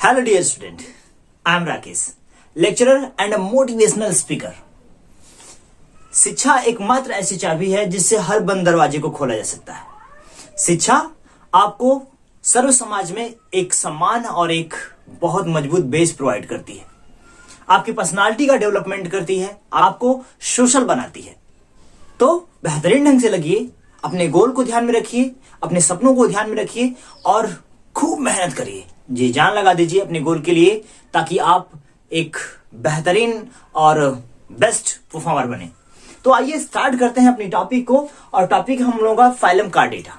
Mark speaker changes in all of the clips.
Speaker 1: Hello dear student, I am Rakesh, lecturer and a motivational speaker. शिक्षा एकमात्र ऐसी चाबी है जिससे हर बंद दरवाजे को खोला जा सकता है। शिक्षा आपको सर्व समाज में एक सम्मान और एक बहुत मजबूत बेस प्रोवाइड करती है, आपकी पर्सनालिटी का डेवलपमेंट करती है, आपको सोशल बनाती है। तो बेहतरीन ढंग से लगिए, अपने गोल को ध्यान में रखिए, अपने सपनों को ध्यान में रखिए और खूब मेहनत करिए, जी जान लगा दीजिए अपने गोल के लिए, ताकि आप एक बेहतरीन और बेस्ट परफॉर्मर बने। तो आइए स्टार्ट करते हैं अपनी टॉपिक को, और टॉपिक हम लोगों का फाइलम का डेटा।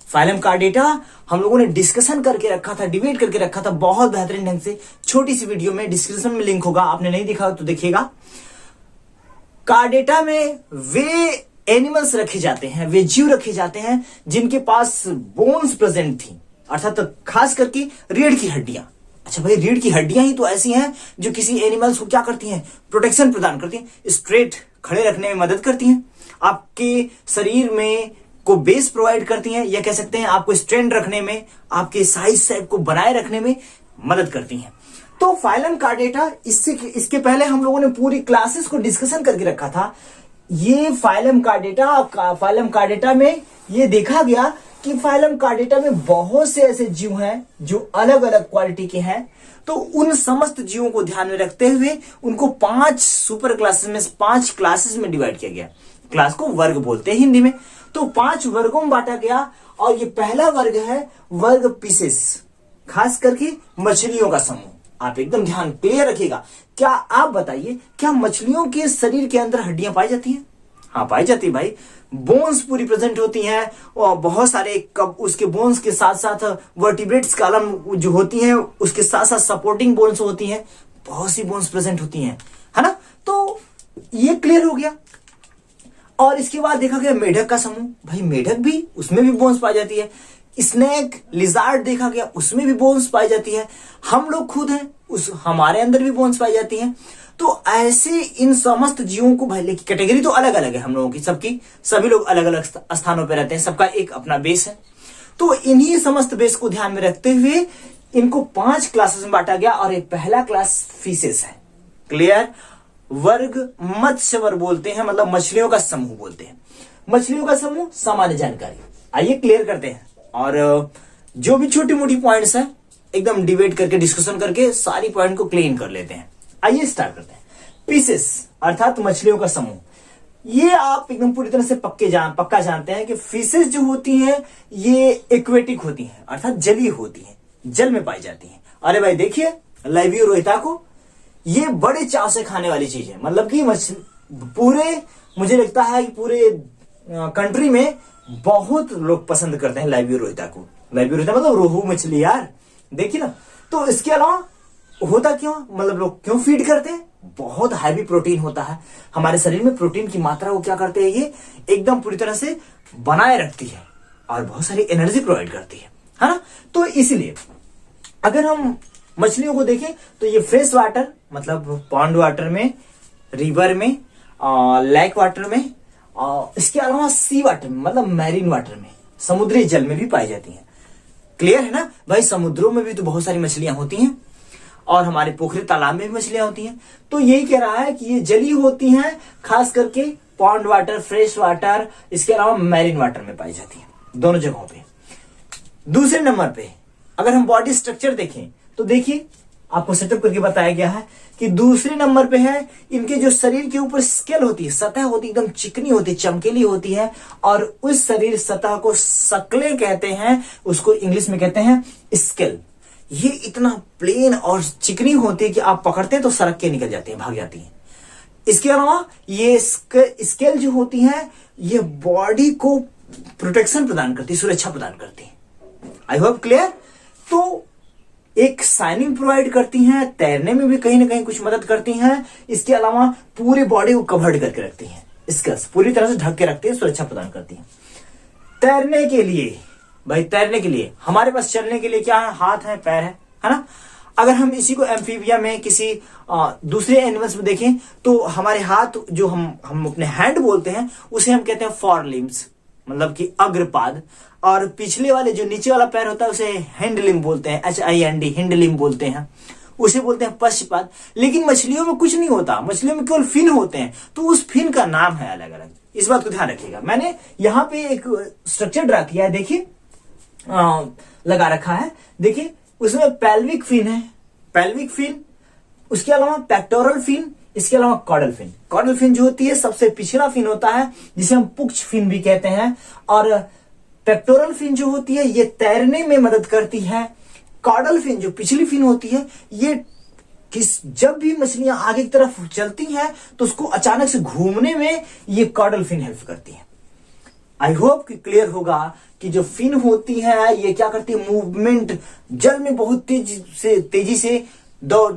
Speaker 1: फाइलम का डेटा हम लोगों ने डिस्कशन करके रखा था, डिबेट करके रखा था बहुत बेहतरीन ढंग से, छोटी सी वीडियो में, डिस्क्रिप्शन में लिंक होगा, आपने नहीं देखा तो देखिएगा। का डेटा में वे एनिमल्स रखे जाते हैं, वे जीव रखे जाते हैं जिनके पास बोन्स प्रेजेंट थी, अर्थात खास करके रीढ़ की हड्डियां। अच्छा भाई, रीढ़ की हड्डियां ही तो ऐसी हैं जो किसी एनिमल्स को क्या करती हैं, प्रोटेक्शन प्रदान करती हैं, स्ट्रेट खड़े रखने में मदद करती हैं, आपके शरीर में को बेस प्रोवाइड करती हैं, या कह सकते हैं आपको स्ट्रेंथ रखने में, आपके साइज शेप को बनाए रखने में मदद करती हैं। तो फाइलम का डेटा, इसके पहले हम लोगों ने पूरी क्लासेस को डिस्कशन करके रखा था। ये फाइलम का डेटा में ये देखा गया कि फाइलम का डेटा में बहुत से ऐसे जीव हैं जो अलग अलग क्वालिटी के हैं। तो उन समस्त जीवों को ध्यान में रखते हुए उनको 5 सुपर क्लासेस में डिवाइड किया गया। क्लास को वर्ग बोलते हैं हिंदी में। तो 5 वर्गों में बांटा गया, और ये पहला वर्ग है वर्ग पीसेस, खास करके मछलियों का समूह। आप एकदम ध्यान क्लियर रखिएगा। क्या आप बताइए, क्या मछलियों के शरीर के अंदर हड्डियां पाई जाती हैं? हाँ, पाई जाती है भाई। बोन्स पूरी प्रेजेंट होती हैं, और बहुत सारे उसके बोन्स के साथ साथ वर्टिब्रेट्स कॉलम जो होती हैं, उसके साथ साथ सपोर्टिंग बोन्स होती हैं, बहुत सी बोन्स प्रेजेंट होती हैं, है ना। तो ये क्लियर हो गया। और इसके बाद देखा गया मेढक का समूह। भाई मेढक भी, उसमें भी बोन्स पाई जाती है। स्नेक, लिजार्ड देखा गया, उसमें भी बोन्स पाई जाती है। हम लोग खुद हैं, हमारे अंदर भी बोन्स पाई जाती हैं। तो ऐसे इन समस्त जीवों को, भाई की कैटेगरी तो अलग अलग है हम लोगों की, सभी लोग अलग अलग स्थानों पर रहते हैं, सबका एक अपना बेस है। तो इन्हीं समस्त बेस को ध्यान में रखते हुए इनको 5 क्लासेस में बांटा गया, और एक पहला क्लास फिशेस है। क्लियर? वर्ग मत्स्य बोलते हैं, मतलब मछलियों का समूह बोलते हैं। मछलियों का समूह, सामान्य जानकारी। आइए क्लियर करते हैं, और जो भी छोटी मोटी पॉइंट्स हैं एकदम डिबेट करके, डिस्कशन करके सारी पॉइंट को क्लीन कर लेते हैं। आइए स्टार्ट करते हैं। पीसेस अर्थात मछलियों का समूह, ये आप एकदम पूरी तरह से पक्का जानते हैं कि फिशेस जो होती हैं ये एक्वेटिक होती हैं, अर्थात जलीय होती हैं, जल में पाई जाती हैं। अरे भाई देखिए लाइवियो रोहिता को, ये बड़े चाव से खाने वाली चीज है। मतलब कि पूरे, मुझे लगता है कि पूरे कंट्री में बहुत लोग पसंद करते हैं लाइवियो रोहिता को। लाइवियो रोहिता मतलब रोहू मछली यार, देखिए ना। तो इसके अलावा होता क्यों, मतलब लोग क्यों फीड करते हैं? बहुत हैवी प्रोटीन होता है हमारे शरीर में। प्रोटीन की मात्रा को क्या करते हैं, ये एकदम पूरी तरह से बनाए रखती है, और बहुत सारी एनर्जी प्रोवाइड करती है ना। तो इसलिए अगर हम मछलियों को देखें तो ये फ्रेश वाटर, मतलब पॉन्ड वाटर में, रिवर में, लेक वाटर में, इसके अलावा सी वाटर में, मतलब मैरीन वाटर में, समुद्री जल में भी पाई जाती हैं। क्लियर है ना भाई? समुद्रों में भी तो बहुत सारी मछलियां होती हैं, और हमारे पोखरे तालाब में भी मछलियां होती हैं। तो यही कह रहा है कि ये जली होती हैं, खास करके पॉन्ड वाटर, फ्रेश वाटर, इसके अलावा मैरीन वाटर में पाई जाती है, दोनों जगहों पे। दूसरे नंबर पे अगर हम बॉडी स्ट्रक्चर देखें तो देखिए, आपको सेटअप करके बताया गया है कि दूसरे नंबर पे है इनके जो शरीर के ऊपर स्केल होती है, सतह होती है, एकदम चिकनी होती है, चमकीली होती है, और उस शरीर सतह को सक्ले कहते हैं, उसको इंग्लिश में कहते हैं स्केल। ये इतना प्लेन और चिकनी होती है कि आप पकड़ते हैं तो सरक के निकल जाती है, भाग जाती है। इसके अलावा ये स्केल जो होती है, ये बॉडी को प्रोटेक्शन प्रदान करती है, सुरक्षा प्रदान करती है। I hope clear? तो एक शाइनिंग प्रोवाइड करती हैं, तैरने में भी कहीं ना कहीं कुछ मदद करती हैं। इसके अलावा पूरी बॉडी को कवर्ड करके रखती हैं, स्केल्स पूरी तरह से ढक के रखती है, सुरक्षा प्रदान करती हैं। तैरने के लिए, भाई तैरने के लिए हमारे पास चलने के लिए क्या है, हाथ है, पैर है ना। अगर हम इसी को एम्फीबिया में, किसी दूसरे एनिमल्स में देखें तो हमारे हाथ, जो हम अपने हैंड बोलते हैं, उसे हम कहते हैं फॉर लिम्स, मतलब कि अग्रपाद, और पिछले वाले जो नीचे वाला पैर होता है उसे हिंड लिम्ब बोलते हैं, HIND हिंड लिम्ब बोलते हैं, उसे बोलते हैं पश्चपाद। लेकिन मछलियों में कुछ नहीं होता, मछलियों में केवल फिन होते हैं, तो उस फिन का नाम है अलग अलग। इस बात को ध्यान रखिएगा। मैंने यहाँ पे एक स्ट्रक्चर ड्रा किया है, देखिए लगा रखा है, देखिए उसमें पेल्विक फिन है, पेल्विक फिन, उसके अलावा पेक्टोरल फिन, इसके अलावा कॉर्डल फिन। कॉर्डल फिन जो होती है सबसे पिछला फिन होता है, जिसे हम पुच्छ फिन भी कहते हैं, और पेक्टोरल फिन जो होती है ये तैरने में मदद करती है। कॉर्डल फिन जो पिछली फिन होती है ये जब भी मछलियां आगे की तरफ चलती हैं तो उसको अचानक से घूमने में ये कॉर्डल फिन हेल्प करती है। आई होप कि क्लियर होगा कि जो फिन होती है ये क्या करती है, मूवमेंट जल में बहुत तेजी से दौड़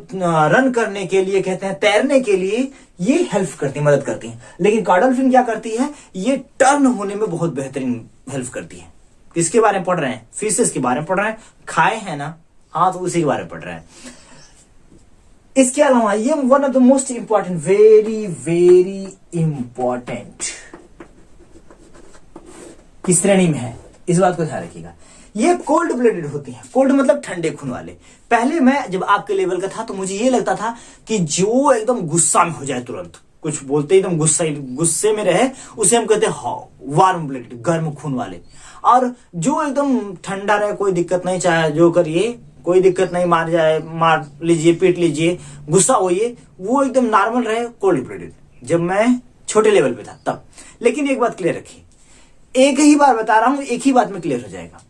Speaker 1: रन करने के लिए, कहते हैं तैरने के लिए ये हेल्प करती है, मदद करती है। लेकिन कॉर्डल फिन क्या करती है, ये टर्न होने में बहुत बेहतरीन हेल्प करती है। किसके बारे में पढ़ रहे हैं, फिशेस के बारे में पढ़ रहे हैं, खाए हैं ना, हाँ तो उसी के बारे में पढ़ रहे हैं। इसके अलावा ये one of the most important, very very important की श्रेणी में है, इस बात को ध्यान रखिएगा। ये कोल्ड ब्लडेड होती हैं। कोल्ड मतलब ठंडे खून वाले। पहले मैं जब आपके लेवल का था तो मुझे ये लगता था कि जो एकदम गुस्सा में हो जाए, तुरंत कुछ बोलते एकदम गुस्से में रहे, उसे हम कहते हैं वार्म ब्लडेड, गर्म खून वाले। और जो एकदम ठंडा रहे, कोई दिक्कत नहीं, चाहे जो करिए कोई दिक्कत नहीं, मार लीजिए, पीट लीजिए, गुस्सा होइए, वो एकदम नॉर्मल रहे, कोल्ड ब्लडेड। जब मैं छोटे लेवल पे था तब। लेकिन एक बात क्लियर रखिए, एक ही बार बता रहा हूं, एक ही बात में क्लियर हो जाएगा।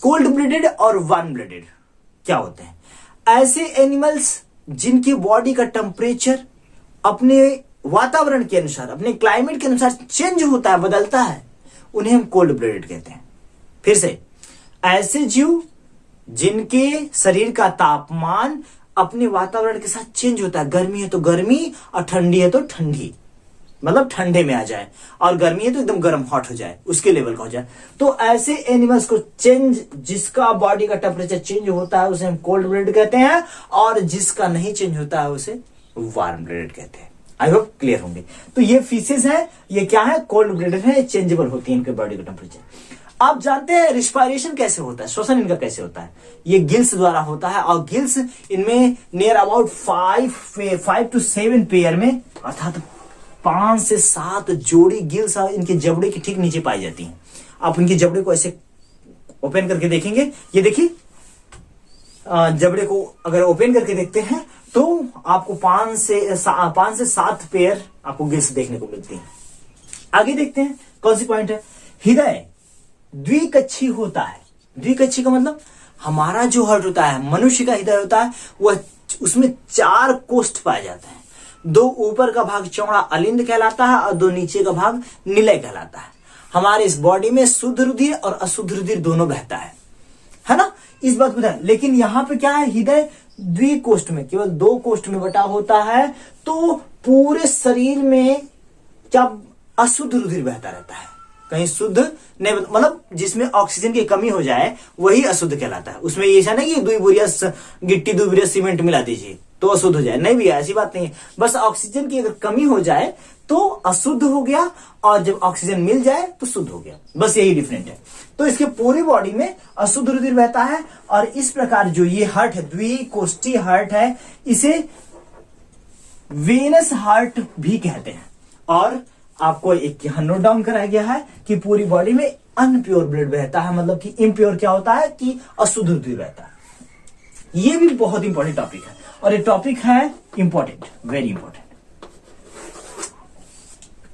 Speaker 1: कोल्ड ब्लडेड और वार्म ब्लडेड क्या होते हैं? ऐसे एनिमल्स जिनकी बॉडी का टेम्परेचर अपने वातावरण के अनुसार, अपने क्लाइमेट के अनुसार चेंज होता है, बदलता है, उन्हें हम कोल्ड ब्लडेड कहते हैं। फिर से, ऐसे जीव जिनके शरीर का तापमान अपने वातावरण के साथ चेंज होता है, गर्मी है तो गर्मी और ठंडी है तो ठंडी, मतलब ठंडे में आ जाए, और गर्मी है तो एकदम गर्म हॉट हो जाए, उसके लेवल का हो जाए, तो ऐसे एनिमल्स को चेंज, जिसका बॉडी का टेम्परेचर चेंज होता है उसे हम कोल्ड ब्लडेड कहते हैं, और जिसका नहीं चेंज होता है उसे वार्म ब्लडेड कहते हैं। आई होप क्लियर होंगे। तो ये फिशेस है, ये क्या है, कोल्ड ब्लडेड है, चेंजेबल होती है इनके बॉडी का टेम्परेचर। आप जानते हैं रिस्पायरेशन कैसे होता है, श्वसन इनका कैसे होता है? ये गिल्स द्वारा होता है, और गिल्स इनमें नियर अबाउट 5 to 7 पेयर में, अर्थात 5 से 7 जोड़ी गिल्स इनके जबड़े के ठीक नीचे पाई जाती हैं। आप इनके जबड़े को ऐसे ओपन करके देखेंगे, ये देखिए, जबड़े को अगर ओपन करके देखते हैं तो आपको 5 से 7 पेयर आपको गिल्स देखने को मिलती हैं। आगे देखते हैं कौन सी पॉइंट है। हृदय द्विकक्षी होता है। द्विकक्षी का मतलब हमारा जो हार्ट होता है, मनुष्य का हृदय होता है, वह उसमें 4 कोष्ठ पाए जाते हैं। 2 ऊपर का भाग चौड़ा अलिंद कहलाता है, और 2 नीचे का भाग निलय कहलाता है। हमारे इस बॉडी में शुद्ध रुधिर और अशुद्ध रुधिर दोनों बहता है ना, इस बात को ध्यान। लेकिन यहां पे क्या है, हृदय द्विकोष्ठ में, केवल 2 कोष्ठ में बटा होता है, तो पूरे शरीर में क्या अशुद्ध रुधिर बहता रहता है, कहीं शुद्ध नहीं, मतलब जिसमें ऑक्सीजन की कमी हो जाए वही अशुद्ध कहलाता है। उसमें ऐसा नहीं कि 2 बोरिया गिट्टी 2 बोरिया सीमेंट मिला दीजिए तो अशुद्ध हो जाए, नहीं भैया ऐसी बात नहीं है। बस ऑक्सीजन की अगर कमी हो जाए तो अशुद्ध हो गया, और जब ऑक्सीजन मिल जाए तो शुद्ध हो गया, बस यही डिफरेंट है। तो इसके पूरी बॉडी में अशुद्ध रुधिर बहता है, और इस प्रकार जो ये हार्ट है, द्विकोष्ठीय हार्ट है, इसे वेनस हार्ट भी कहते हैं। और आपको एक यहां नोट डाउन कराया गया है कि पूरी बॉडी में अनप्योर ब्लड बहता है, मतलब कि इम्प्योर क्या होता है कि अशुद्ध रुधिर बहता है। ये भी बहुत इंपॉर्टेंट टॉपिक है, और ये टॉपिक है important, very important.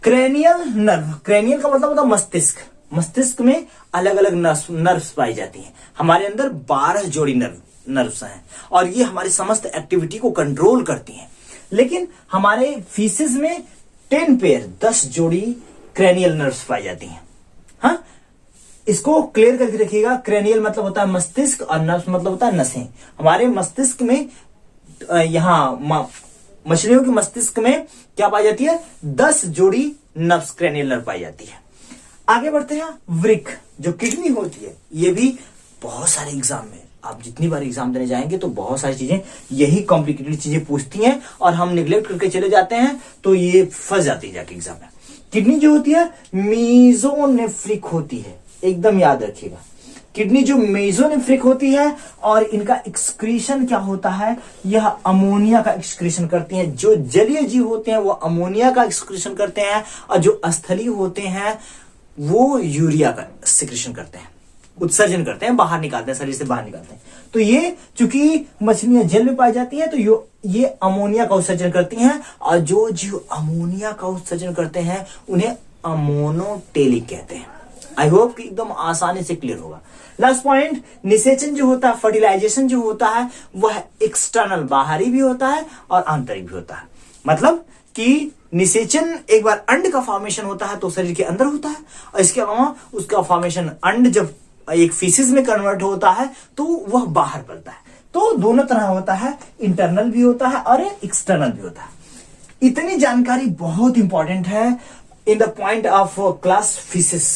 Speaker 1: Cranial nerve, cranial का मतलब होता है मस्तिष्क। मस्तिष्क में अलग अलग नर्व्स पाई जाती हैं। हमारे अंदर 12 जोड़ी नर्व्स हैं, और ये हमारी समस्त एक्टिविटी को कंट्रोल करती हैं। लेकिन हमारे फीसेस में 10 पेयर 10 जोड़ी क्रेनियल नर्व्स पाई जाती हैं। हाँ, इसको क्लियर करके रखिएगा। क्रेनियल मतलब होता है मस्तिष्क, और नर्व्स मतलब होता है नसें। हमारे मस्तिष्क में, यहां मछलियों के मस्तिष्क में क्या पाई जाती है, 10 जोड़ी नर्व्स, क्रेनियल नर्व पाई जाती है। आगे बढ़ते हैं। वृक्क जो किडनी होती है, ये भी बहुत सारे एग्जाम में, आप जितनी बार एग्जाम देने जाएंगे तो बहुत सारी चीजें, यही कॉम्प्लिकेटेड चीजें पूछती हैं, और हम निगलेक्ट करके चले जाते हैं तो ये फंस जाती है जाके एग्जाम में। किडनी जो होती है मीजोनेफ्रिक होती है, एकदम याद रखिएगा। किडनी जो मेजोनेफ्रिक होती है और इनका एक्सक्रीशन क्या होता है, यह अमोनिया का एक्सक्रीशन करती हैं। जो जलीय जीव होते हैं वो अमोनिया का एक्सक्रीशन करते हैं और जो स्थलीय होते हैं वो यूरिया का सिक्रेशन करते हैं, उत्सर्जन करते हैं, बाहर निकालते हैं, शरीर से बाहर निकालते हैं। तो ये चूंकि मछलियां जल में पाई जाती हैं तो ये अमोनिया का उत्सर्जन करती हैं और जो जीव अमोनिया का उत्सर्जन करते हैं उन्हें अमोनोटेलिक कहते हैं। आई होप कि एकदम आसानी से क्लियर होगा। लास्ट पॉइंट, निषेचन जो होता है, फर्टिलाइजेशन जो होता है वह एक्सटर्नल बाहरी भी होता है और आंतरिक भी होता है। मतलब कि निषेचन एक बार अंड का फॉर्मेशन होता है तो शरीर के अंदर होता है और इसके अलावा उसका फॉर्मेशन अंड जब एक फीसिस में कन्वर्ट होता है तो वह बाहर पड़ता है। तो दोनों तरह होता है, इंटरनल भी होता है और एक्सटर्नल भी होता है। इतनी जानकारी बहुत इंपॉर्टेंट है in the point of class fishes.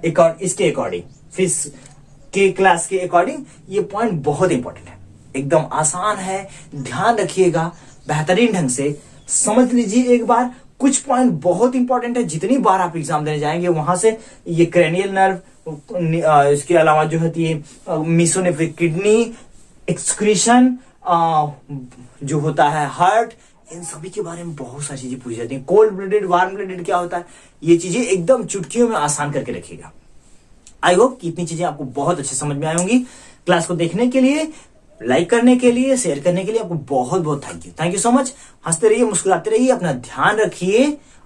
Speaker 1: इसके अकॉर्डिंग फिश के क्लास के अकॉर्डिंग ये पॉइंट बहुत इंपॉर्टेंट है, एकदम आसान है, ध्यान रखिएगा, बेहतरीन ढंग से समझ लीजिए एक बार। कुछ पॉइंट बहुत इंपॉर्टेंट है, जितनी बार आप एग्जाम देने जाएंगे वहां से ये क्रेनियल नर्व, इसके अलावा जो होती है मीसोनेफ्रिक किडनी, एक्सक्रीशन जो होता है हार्ट, इन सभी के बारे में बहुत सारी चीजें पूछी जाती हैं। कोल्ड ब्लडेड, वार्म ब्लडेड क्या होता है, ये चीजें एकदम चुटकियों में आसान करके रखिएगा। आई होप कि इतनी चीजें आपको बहुत अच्छे समझ में आई होंगी। क्लास को देखने के लिए, लाइक करने के लिए, शेयर करने के लिए आपको बहुत बहुत थैंक यू सो मच। हंसते रहिए, मुस्कुराते रहिए, अपना ध्यान रखिए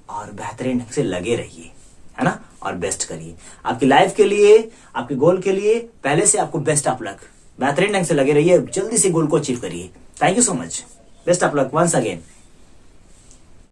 Speaker 1: और बेहतरीन ढंग से लगे रहिए, है ना, और बेस्ट करिए आपकी लाइफ के लिए, आपके गोल के लिए। पहले से आपको बेस्ट ऑफ लक, बेहतरीन ढंग से लगे रहिए, जल्दी से गोल को अचीव करिए। Thank you so much, best of luck once again.